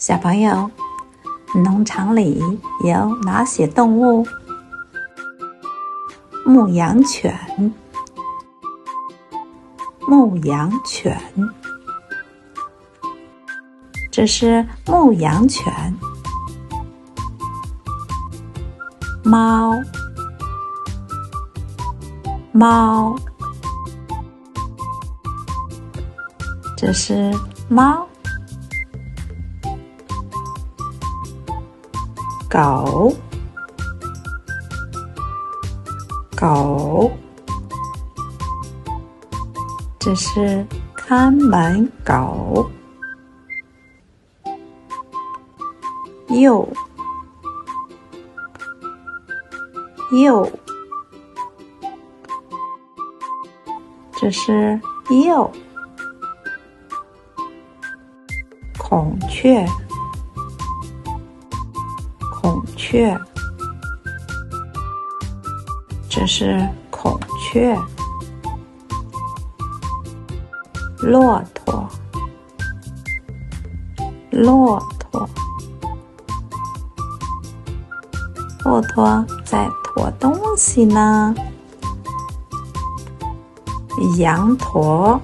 小朋友，农场里有哪些动物？牧羊犬，牧羊犬，这是牧羊犬。猫，猫，这是猫。狗，狗，这是看门狗。鼬，鼬，这是鼬。孔雀，孔雀，这是孔雀。骆驼，骆驼，骆驼在驮东西呢。羊驼，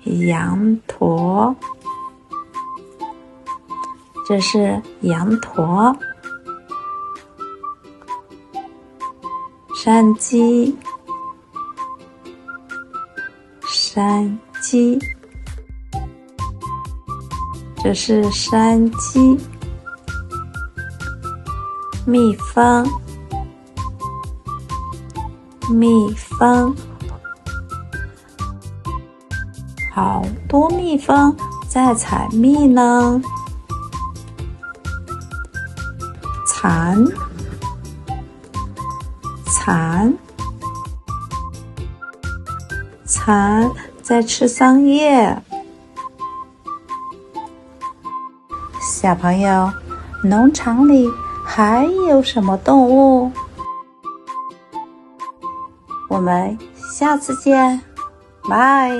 羊驼，这是羊驼。山鸡，山鸡，这是山鸡。蜜蜂，蜜蜂，好多蜜蜂在采蜜呢。蚕，蚕，蚕在吃桑叶。小朋友，农场里还有什么动物？我们下次见，拜。